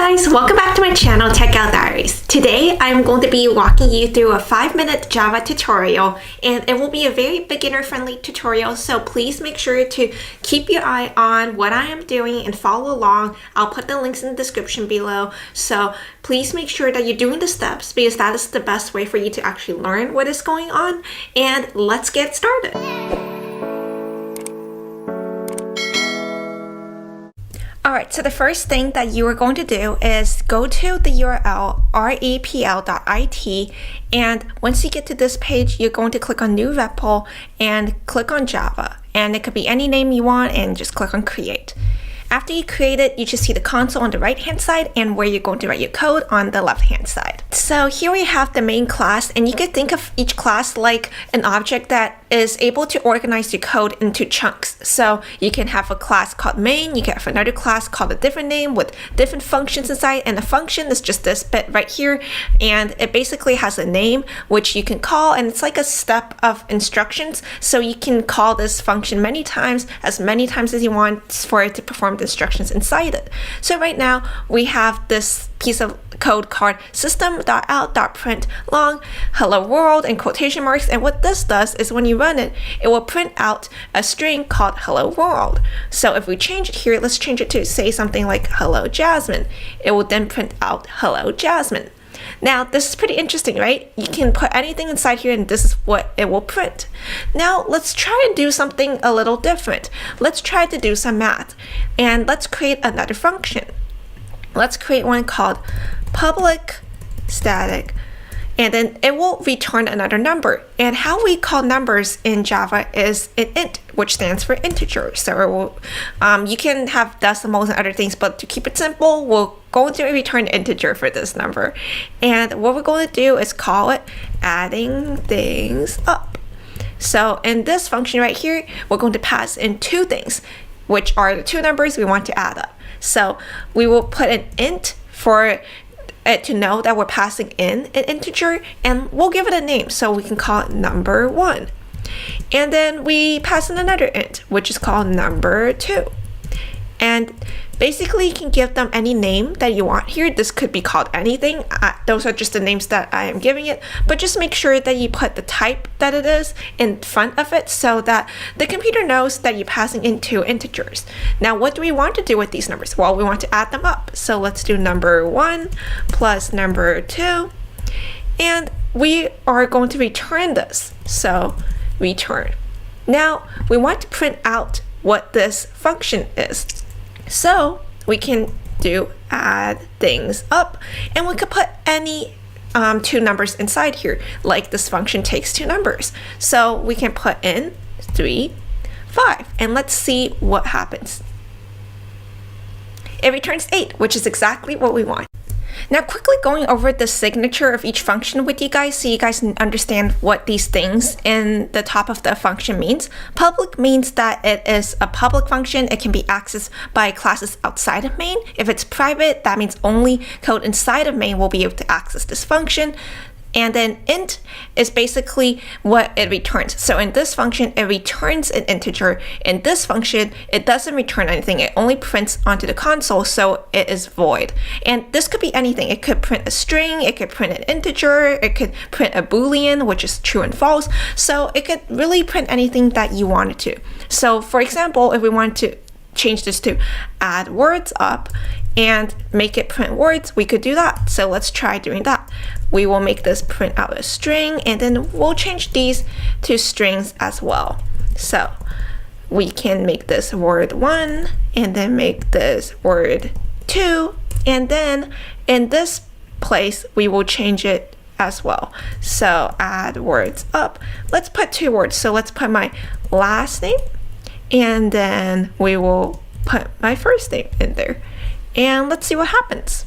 guys, welcome back to my channel TechGalDiaries. Today I'm going to be walking you through a 5-minute Java tutorial, and it will be a very beginner friendly tutorial, so please make sure to keep your eye on what I am doing and follow along. I'll put the links in the description below, so please make sure that you're doing the steps because that is the best way for you to actually learn what is going on, and let's get started. Alright, so the first thing that you are going to do is go to the URL repl.it, and once you get to this page, you're going to click on New REPL and click on Java. And it could be any name you want and just click on Create. After you create it, you should see the console on the right hand side and where you're going to write your code on the left hand side. So here we have the main class, and you can think of each class like an object that is able to organize your code into chunks. So you can have a class called main, you can have another class called a different name with different functions inside, and the function is just this bit right here, and it basically has a name which you can call, and it's like a step of instructions. So you can call this function many times as you want for it to perform the instructions inside it. So right now we have this piece of code called system.out.print long hello world in quotation marks, and what this does is when you run it, it will print out a string called hello world. So if we change it here, let's change it to say something like hello Jasmine. It will then print out hello Jasmine. Now this is pretty interesting, right? You can put anything inside here and this is what it will print. Now let's try and do something a little different. Let's try to do some math, and let's create another function. Let's create one called public static, and then it will return another number. And how we call numbers in Java is an int, which stands for integer. So it will, you can have decimals and other things, but to keep it simple, we're going to return integer for this number. And what we're going to do is call it adding things up. So in this function right here, we're going to pass in two things, which are the two numbers we want to add up. So we will put an int for it to know that we're passing in an integer, and we'll give it a name, so we can call it number 1. And then we pass in another int, which is called number 2. And basically you can give them any name that you want here. This could be called anything. Those are just the names that I am giving it, but just make sure that you put the type that it is in front of it so that the computer knows that you're passing in two integers. Now what do we want to do with these numbers? Well, we want to add them up. So let's do number 1 plus number 2, and we are going to return this. So return. Now we want to print out what this function is. So we can do add things up, and we could put any two numbers inside here, like this function takes two numbers. So we can put in 3, 5, and let's see what happens. It returns 8, which is exactly what we want. Now quickly going over the signature of each function with you guys so you guys can understand what these things in the top of the function means. Public means that it is a public function. It can be accessed by classes outside of main. If it's private, that means only code inside of main will be able to access this function. And then int is basically what it returns. So in this function, it returns an integer. In this function, it doesn't return anything. It only prints onto the console, so it is void. And this could be anything. It could print a string, it could print an integer, it could print a boolean, which is true and false. So it could really print anything that you wanted to. So for example, if we want to change this to add words up and make it print words, we could do that. So let's try doing that. We will make this print out a string, and then we'll change these to strings as well. So we can make this word 1 and then make this word 2, and then in this place we will change it as well. So add words up. Let's put 2 words. So let's put my last name, and then we will put my first name in there, and let's see what happens.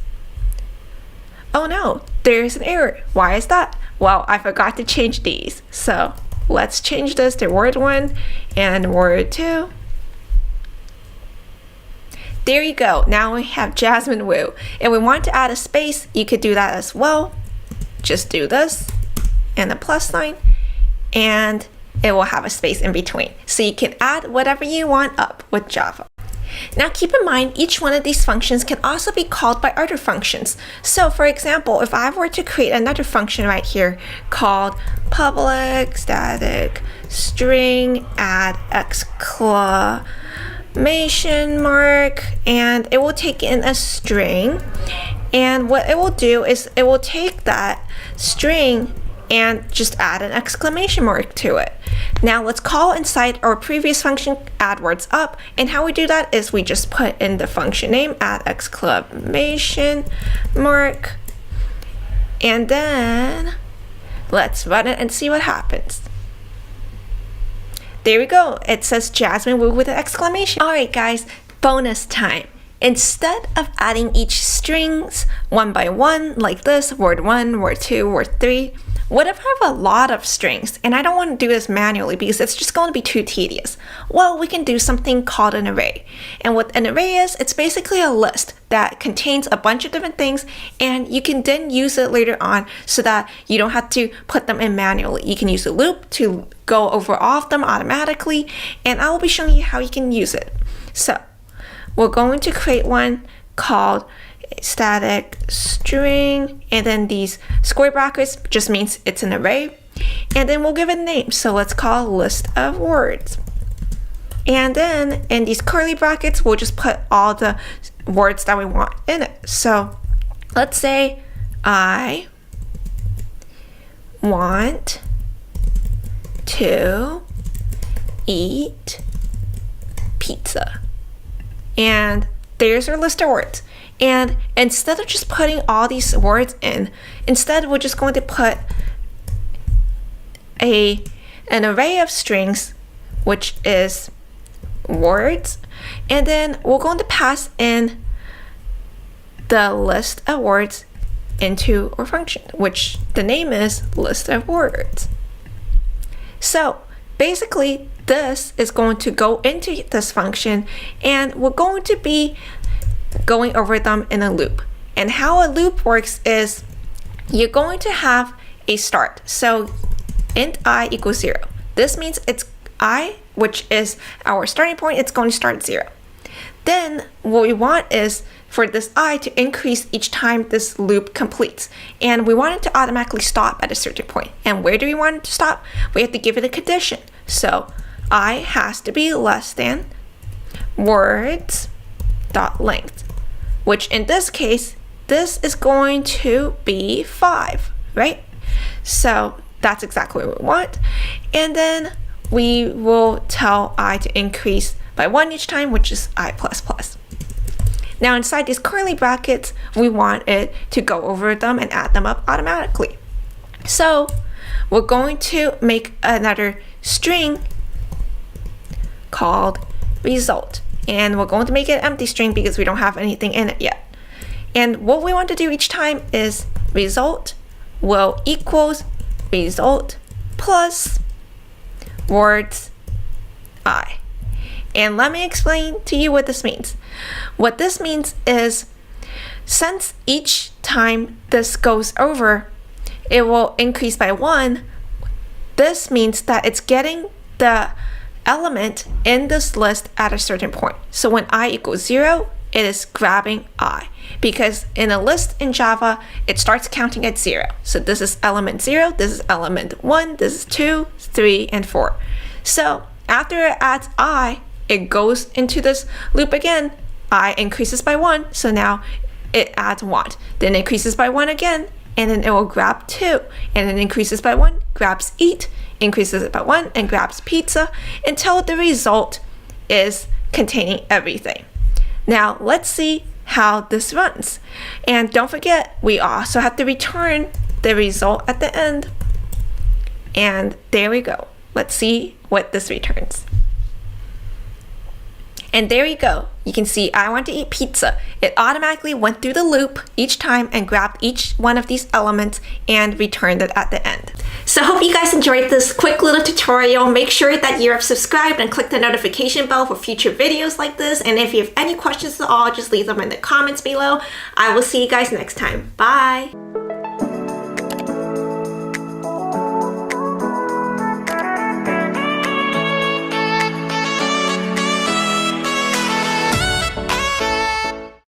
Oh no, there's an error. Why is that? Well, I forgot to change these. So let's change this to word 1 and word 2. There you go. Now we have Jasmine Wu. If we want to add a space, you could do that as well. Just do this and a plus sign, and it will have a space in between. So you can add whatever you want up with Java. Now keep in mind, each one of these functions can also be called by other functions. So for example, if I were to create another function right here called public static string add exclamation mark, and it will take in a string, and what it will do is it will take that string and just add an exclamation mark to it. Now let's call inside our previous function add words up, and how we do that is we just put in the function name add exclamation mark, and then let's run it and see what happens. There we go. It says Jasmine Wu with an exclamation. Alright guys, bonus time. Instead of adding each strings one by one like this, word 1, word 2, word 3, what if I have a lot of strings and I don't want to do this manually because it's just going to be too tedious? Well, we can do something called an array. And what an array is, it's basically a list that contains a bunch of different things, and you can then use it later on so that you don't have to put them in manually. You can use a loop to go over all of them automatically, and I will be showing you how you can use it. So we're going to create one called static string, and then these square brackets just means it's an array, and then we'll give it a name. So let's call list of words, and then in these curly brackets we'll just put all the words that we want in it. So let's say I want to eat pizza, and there's our list of words. And instead of just putting all these words in, instead we're just going to put an array of strings, which is words, and then we're going to pass in the list of words into our function, which the name is list of words. So basically this is going to go into this function, and we're going to be going over them in a loop. And how a loop works is you're going to have a start. So int I equals 0. This means it's I, which is our starting point, it's going to start at 0. Then what we want is for this I to increase each time this loop completes. And we want it to automatically stop at a certain point. And where do we want it to stop? We have to give it a condition. So I has to be less than words dot length, which in this case, this is going to be 5, right? So that's exactly what we want. And then we will tell I to increase by 1 each time, which is I plus plus. Now inside these curly brackets, we want it to go over them and add them up automatically. So we're going to make another string called result. And we're going to make it an empty string because we don't have anything in it yet. And what we want to do each time is result will equals result plus words I. And let me explain to you what this means. What this means is, since each time this goes over, it will increase by 1, this means that it's getting the element in this list at a certain point. So when I equals 0, it is grabbing I, because in a list in Java, it starts counting at 0. So this is element 0, this is element 1, this is 2, 3, and 4. So after it adds I, it goes into this loop again. I increases by 1, so now it adds 1. Then it increases by 1 again, and then it will grab 2, and then increases by 1, grabs eat, increases it by 1, and grabs pizza, until the result is containing everything. Now let's see how this runs. And don't forget, we also have to return the result at the end. And there we go. Let's see what this returns. And there you go. You can see I want to eat pizza. It automatically went through the loop each time and grabbed each one of these elements and returned it at the end. So I hope you guys enjoyed this quick little tutorial. Make sure that you're subscribed and click the notification bell for future videos like this. And if you have any questions at all, just leave them in the comments below. I will see you guys next time. Bye.